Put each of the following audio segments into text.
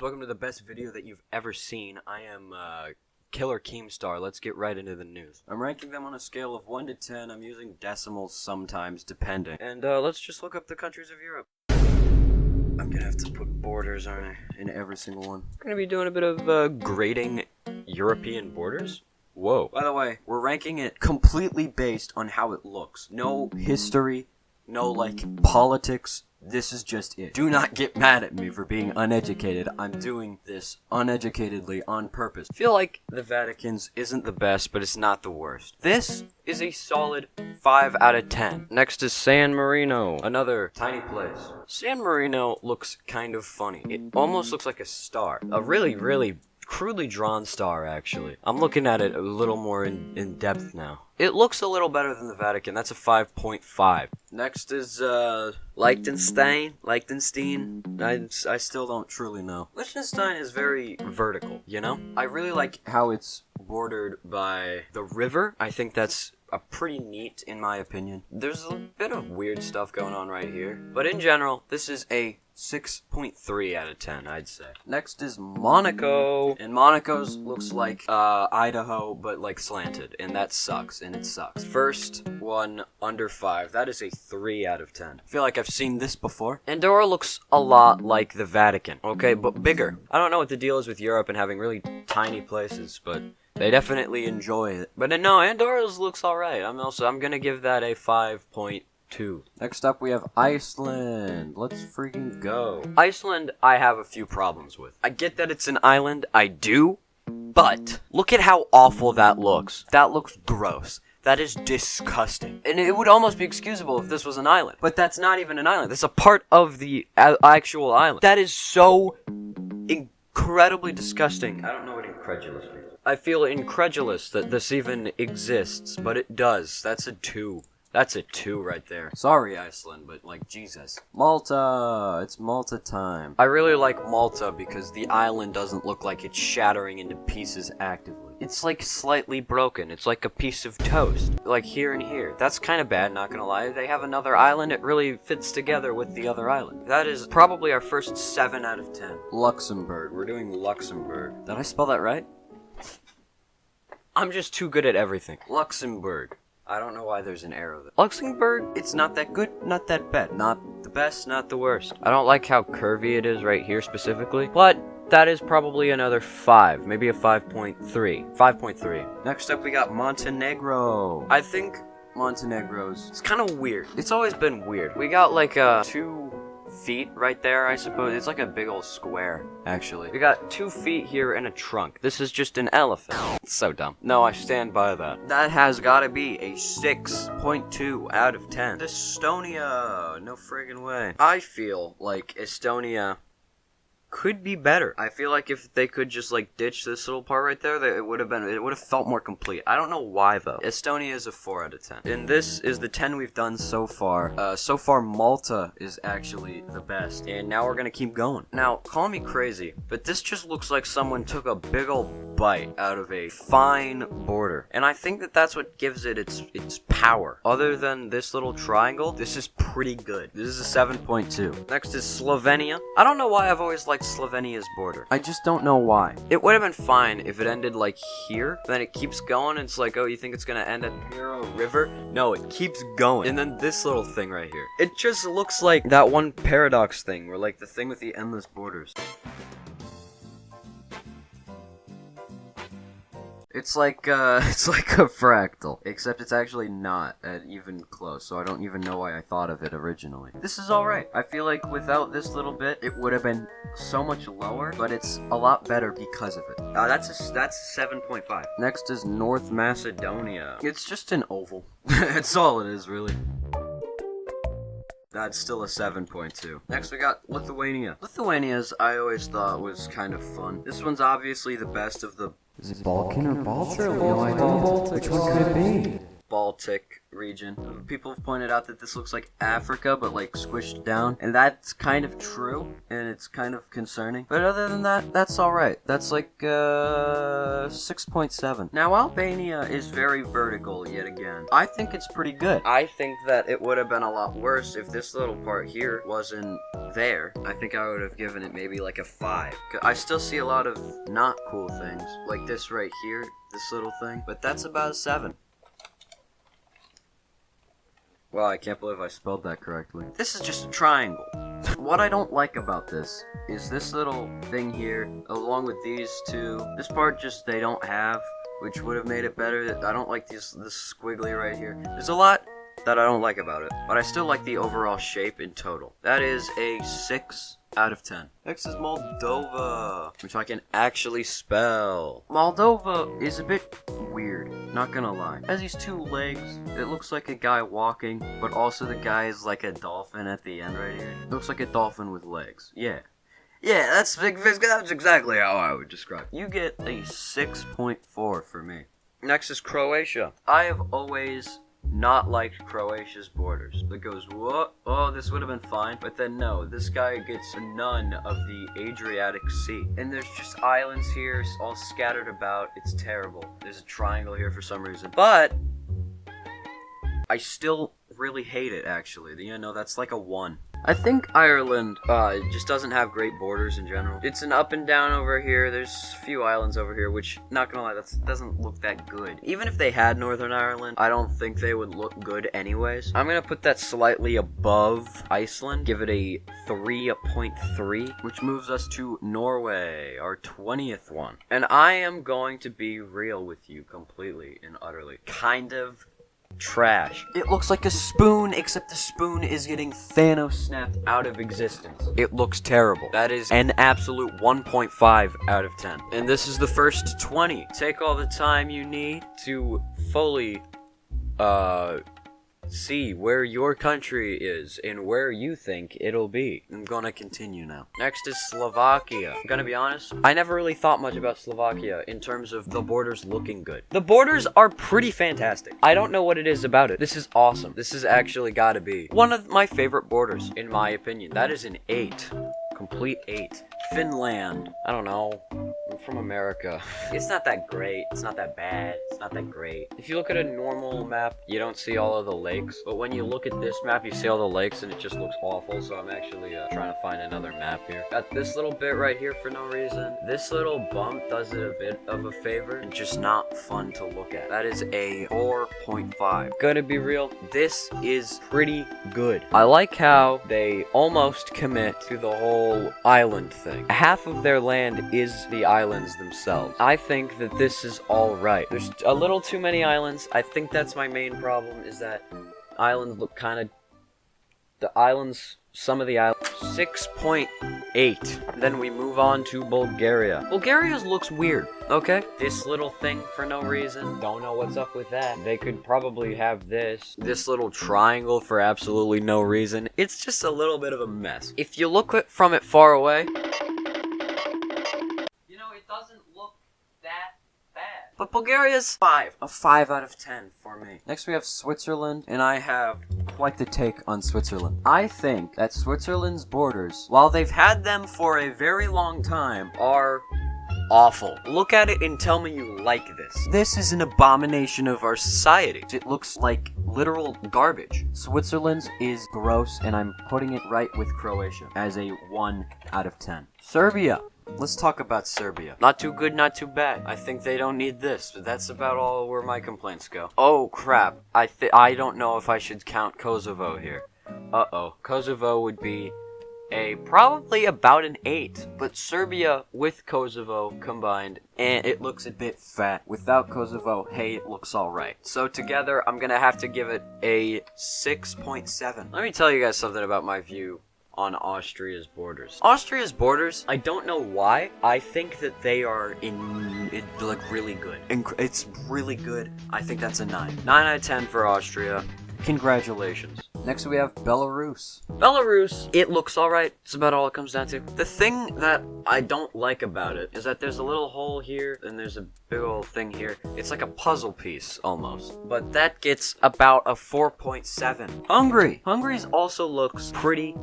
Welcome to the best video that you've ever seen. I am Killer Keemstar. Let's get right into the news. I'm ranking them on a scale of 1 to 10. I'm using decimals sometimes, depending. And let's just look up the countries of Europe. I'm gonna have to put borders, aren't I, in every single one. I'm gonna be doing a bit of grading European borders. Whoa. By the way, we're ranking it completely based on how it looks. No history, no, politics. This is just it. Do not get mad at me for being uneducated. I'm doing this uneducatedly on purpose. I feel like the Vatican's isn't the best, but it's not the worst. This is a solid 5 out of 10. Next is San Marino, another tiny place. San Marino looks kind of funny. It almost looks like a star. A really crudely drawn star, actually. I'm looking at it a little more in depth now. It looks a little better than the Vatican. That's a 5.5. Next is Lichtenstein. I still don't truly know. Lichtenstein is very vertical, you know? I really like how it's bordered by the river. I think that's pretty neat, in my opinion. There's a bit of weird stuff going on right here, but in general, this is a 6.3 out of 10, I'd say. Next is Monaco, and Monaco's looks like Idaho, but slanted, and that sucks, and it sucks. First one under 5, that is a 3 out of 10. I feel like I've seen this before. Andorra looks a lot like the Vatican, okay, but bigger. I don't know what the deal is with Europe and having really tiny places, but they definitely enjoy it. But no, Andorra's looks alright. I'm gonna give that a 5.2. Next up, we have Iceland. Let's freaking go. Iceland, I have a few problems with. I get that it's an island, I do, but look at how awful that looks. That looks gross. That is disgusting. And it would almost be excusable if this was an island. But that's not even an island. That's a part of the actual island. That is so incredibly disgusting. I don't know what incredulous means. I feel incredulous that this even exists, but it does. That's a 2. That's a 2 right there. Sorry, Iceland, but Jesus. Malta! It's Malta time. I really like Malta because the island doesn't look like it's shattering into pieces actively. It's slightly broken. It's like a piece of toast. Here and here. That's kind of bad, not gonna lie. They have another island, it really fits together with the other island. That is probably our first 7 out of 10. Luxembourg. We're doing Luxembourg. Did I spell that right? I'm just too good at everything. Luxembourg. I don't know why there's an arrow there. Luxembourg, it's not that good, not that bad. Not the best, not the worst. I don't like how curvy it is right here specifically, but that is probably another 5, maybe a 5.3. 5.3. Next up, we got Montenegro. I think Montenegro's, it's kind of weird. It's always been weird. We got 2 feet right there, I suppose. It's like a big old square, actually. We got 2 feet here and a trunk. This is just an elephant. It's so dumb. No, I stand by that. That has gotta be a 6.2 out of 10. Estonia, no friggin' way. I feel like Estonia could be better. I feel like if they could just ditch this little part right there, it would have felt more complete. I don't know why though. Estonia is a 4 out of 10. And this is the 10 we've done so far. So far Malta is actually the best. And now we're gonna keep going. Now, call me crazy, but this just looks like someone took a big old bite out of a fine border. And I think that that's what gives it its power. Other than this little triangle, this is pretty good. This is a 7.2. Next is Slovenia. I don't know why I've always liked Slovenia's border. I just don't know why. It would have been fine if it ended here, then it keeps going, and it's oh, you think it's gonna end at Miro River? No, it keeps going. And then this little thing right here. It just looks like that one paradox thing, where the thing with the endless borders. It's like a fractal, except it's actually not even close, so I don't even know why I thought of it originally. This is alright. I feel like without this little bit, it would have been so much lower, but it's a lot better because of it. That's a 7.5. Next is North Macedonia. It's just an oval. That's all it is, really. That's still a 7.2. Next we got Lithuania. Lithuania's I always thought was kind of fun. This one's obviously the best of the... Is it Balkan or Baltic? No, I don't. Which one could it be? Baltic region. People have pointed out that this looks like Africa, but squished down. And that's kind of true, and it's kind of concerning. But other than that, that's alright. That's 6.7. Now, Albania is very vertical yet again. I think it's pretty good. I think that it would have been a lot worse if this little part here wasn't there, I think I would have given it maybe like a 5. I still see a lot of not cool things, like this right here, this little thing, but that's about a 7. Wow, I can't believe I spelled that correctly. This is just a triangle. What I don't like about this is this little thing here, along with these two. This part just they don't have, which would have made it better. I don't like this squiggly right here. There's a lot that I don't like about it, but I still like the overall shape in total. That is a 6 out of 10. Next is Moldova, which I can actually spell. Moldova is a bit weird, not gonna lie. It has these 2 legs. It looks like a guy walking, but also the guy is like a dolphin at the end right here. It looks like a dolphin with legs. Yeah, that's exactly how I would describe it. You get a 6.4 for me. Next is Croatia. I have always not liked Croatia's borders. It goes, whoa, oh, this would have been fine. But then no, this guy gets none of the Adriatic Sea. And there's just islands here all scattered about. It's terrible. There's a triangle here for some reason. But I still really hate it, actually. You know, that's like a 1. I think Ireland just doesn't have great borders in general. It's an up and down over here. There's a few islands over here, which, not gonna lie, that doesn't look that good. Even if they had Northern Ireland, I don't think they would look good anyways. I'm gonna put that slightly above Iceland, give it a 3.3, which moves us to Norway, our 20th one. And I am going to be real with you completely and utterly. Kind of trash. It looks like a spoon, except the spoon is getting Thanos snapped out of existence. It looks terrible. That is an absolute 1.5 out of 10. And this is the first 20. Take all the time you need to fully, see where your country is and where you think it'll be. I'm gonna continue now. Next is Slovakia. I'm gonna be honest, I never really thought much about Slovakia in terms of the borders looking good. The borders are pretty fantastic. I don't know what it is about it. This is awesome. This has actually gotta be one of my favorite borders, in my opinion. That is an 8. Complete 8. Finland. I don't know. I'm from America. It's not that great. It's not that bad. It's not that great. If you look at a normal map, you don't see all of the lakes. But when you look at this map, you see all the lakes and it just looks awful. So I'm actually trying to find another map here. Got this little bit right here for no reason. This little bump does it a bit of a favor and just not fun to look at. That is a 4.5. Gonna be real, this is pretty good. I like how they almost commit to the whole island thing. Half of their land is the islands themselves. I think that this is alright. There's a little too many islands. I think that's my main problem, is that islands look kind of... some of the islands... 6.8. Then we move on to Bulgaria. Bulgaria's looks weird, okay? This little thing for no reason. Don't know what's up with that. They could probably have this. This little triangle for absolutely no reason. It's just a little bit of a mess. If you look from it far away... it doesn't look that bad. But Bulgaria's 5. A 5 out of 10 for me. Next we have Switzerland, and I have quite the take on Switzerland. I think that Switzerland's borders, while they've had them for a very long time, are awful. Look at it and tell me you like this. This is an abomination of our society. It looks like literal garbage. Switzerland's is gross, and I'm putting it right with Croatia as a 1 out of 10. Serbia. Let's talk about Serbia. Not too good, not too bad. I think they don't need this, but that's about all where my complaints go. Oh, crap. I don't know if I should count Kosovo here. Uh-oh. Kosovo would be probably about an 8. But Serbia with Kosovo combined, and it looks a bit fat. Without Kosovo, hey, it looks alright. So together, I'm gonna have to give it a 6.7. Let me tell you guys something about my view on Austria's borders. Austria's borders, I don't know why. I think that they are like really good. It's really good. I think that's a 9. 9 out of 10 for Austria. Congratulations. Next we have Belarus. Belarus, it looks alright. That's about all it comes down to. The thing that I don't like about it is that there's a little hole here, and there's a big old thing here. It's like a puzzle piece, almost. But that gets about a 4.7. Hungary. Hungary's also looks pretty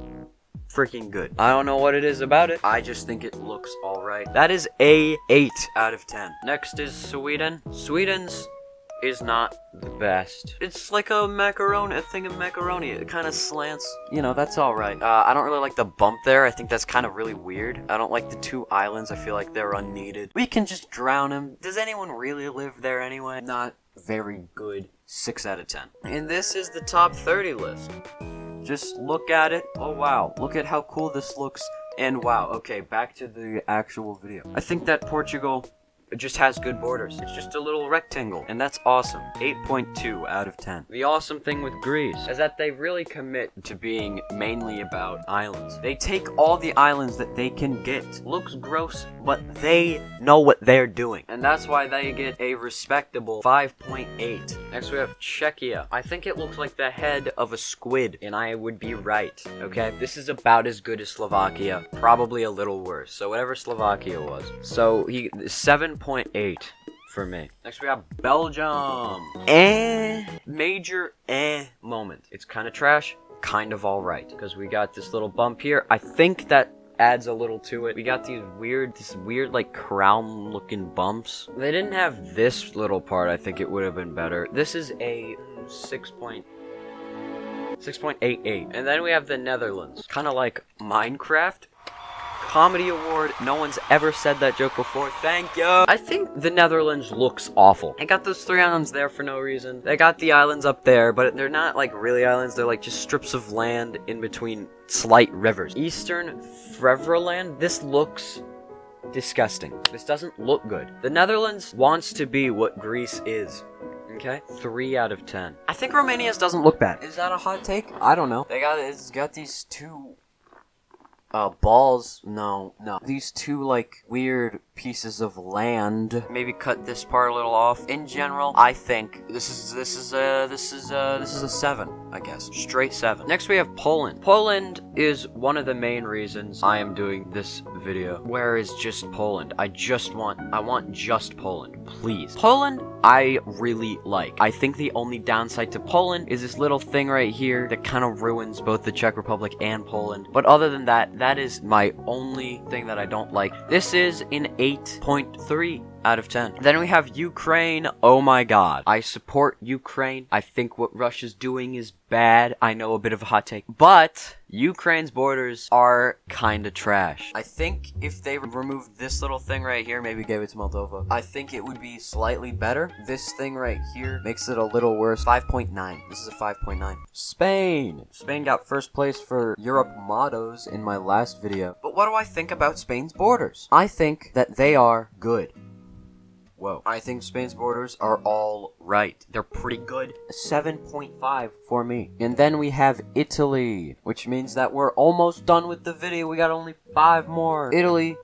freaking good. I don't know what it is about it. I just think it looks alright. That is a 8 out of 10. Next is Sweden. Sweden's is not the best. It's like a thing of macaroni. It kind of slants. You know, that's alright. I don't really like the bump there. I think that's kind of really weird. I don't like the 2 islands. I feel like they're unneeded. We can just drown him. Does anyone really live there anyway? Not very good. 6 out of 10. And this is the top 30 list. Just look at it. Oh wow, look at how cool this looks. And wow, okay, back to the actual video. I think that Portugal just has good borders. It's just a little rectangle, and that's awesome. 8.2 out of 10. The awesome thing with Greece is that they really commit to being mainly about islands. They take all the islands that they can get. Looks gross, but they know what they're doing. And that's why they get a respectable 5.8. Next we have Czechia. I think it looks like the head of a squid, and I would be right, okay? This is about as good as Slovakia, probably a little worse. So whatever Slovakia was. So 7.8 for me. Next we have Belgium. Major moment. It's kind of trash, kind of alright. Because we got this little bump here. I think that adds a little to it. We got this weird like crown looking bumps. They didn't have this little part. I think it would have been better. This is a 6.88. And then we have the Netherlands. Kind of like Minecraft. Comedy award. No one's ever said that joke before. Thank you. I think the Netherlands looks awful. They got those 3 islands there for no reason. They got the islands up there, but they're not like really islands. They're like just strips of land in between slight rivers. Eastern Frevoland. This looks disgusting. This doesn't look good. The Netherlands wants to be what Greece is. Okay, 3 out of 10. I think Romania's doesn't look bad. Is that a hot take? I don't know. It's got these 2 balls. No. These 2 like weird pieces of land. Maybe cut this part a little off. In general, I think this is a 7, I guess. Straight 7. Next we have Poland. Poland is one of the main reasons I am doing this video. Where is just Poland? I want just Poland, please. Poland, I really like. I think the only downside to Poland is this little thing right here that kind of ruins both the Czech Republic and Poland. But other than that, that is my only thing that I don't like. This is an 8.3 out of 10. Then we have Ukraine. Oh my god. I support Ukraine. I think what Russia's doing is bad. I know a bit of a hot take. But Ukraine's borders are kinda trash. I think if they removed this little thing right here, maybe gave it to Moldova, I think it would be slightly better. This thing right here makes it a little worse. 5.9. This is a 5.9. Spain. Spain got first place for Europe mottos in my last video. But what do I think about Spain's borders? I think that they are good. Whoa. I think Spain's borders are all right. They're pretty good. 7.5 for me. And then we have Italy, which means that we're almost done with the video. We got only 5 more. Italy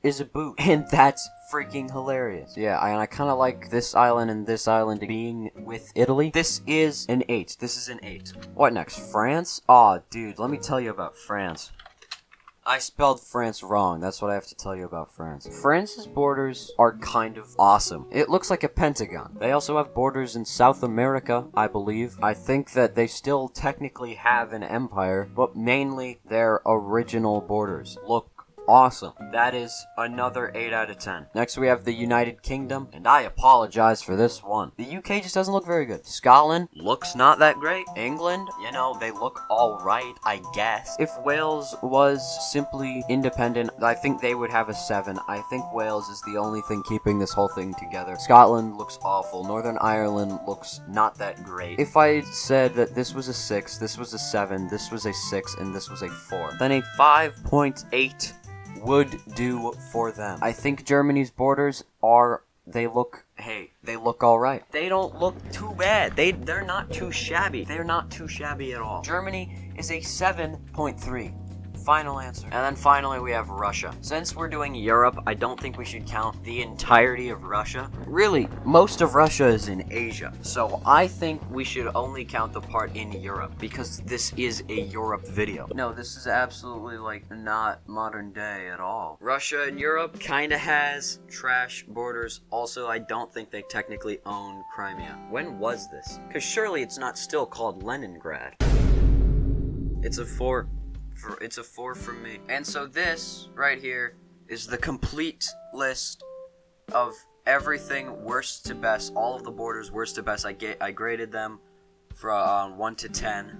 is a boot, and that's freaking hilarious. Yeah, I kind of like this island and this island being with Italy. This is an 8. This is an 8. What next? France? Aw, dude, let me tell you about France. I spelled France wrong. That's what I have to tell you about France. France's borders are kind of awesome. It looks like a pentagon. They also have borders in South America, I believe. I think that they still technically have an empire, but mainly their original borders look awesome. That is another 8 out of 10. Next we have the United Kingdom, and I apologize for this one. The UK just doesn't look very good. Scotland looks not that great. England, you know, they look alright, I guess. If Wales was simply independent, I think they would have a 7. I think Wales is the only thing keeping this whole thing together. Scotland looks awful. Northern Ireland looks not that great. If I said that this was a 6, this was a 7, this was a 6, and this was a 4, then a 5.8 would do for them. I think Germany's borders they look alright. They don't look too bad. They're not too shabby. They're not too shabby at all. Germany is a 7.3. Final answer. And then finally we have Russia. Since we're doing Europe, I don't think we should count the entirety of Russia. Really, most of Russia is in Asia. So I think we should only count the part in Europe, because this is a Europe video. No, this is absolutely like not modern day at all. Russia and Europe kinda has trash borders. Also, I don't think they technically own Crimea. When was this? Because surely it's not still called Leningrad. It's a 4. It's a 4 from me. And so this right here is the complete list of everything worst to best. All of the borders worst to best. I graded them from 1 to 10.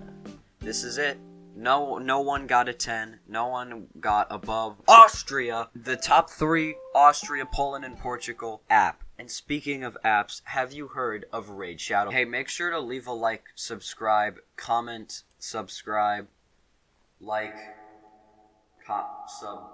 This is it. No one got a 10. No one got above Austria. The top 3: Austria, Poland, and Portugal. App. And speaking of apps, have you heard of Raid Shadow? Hey, make sure to leave a like, subscribe, comment, subscribe, like, sub.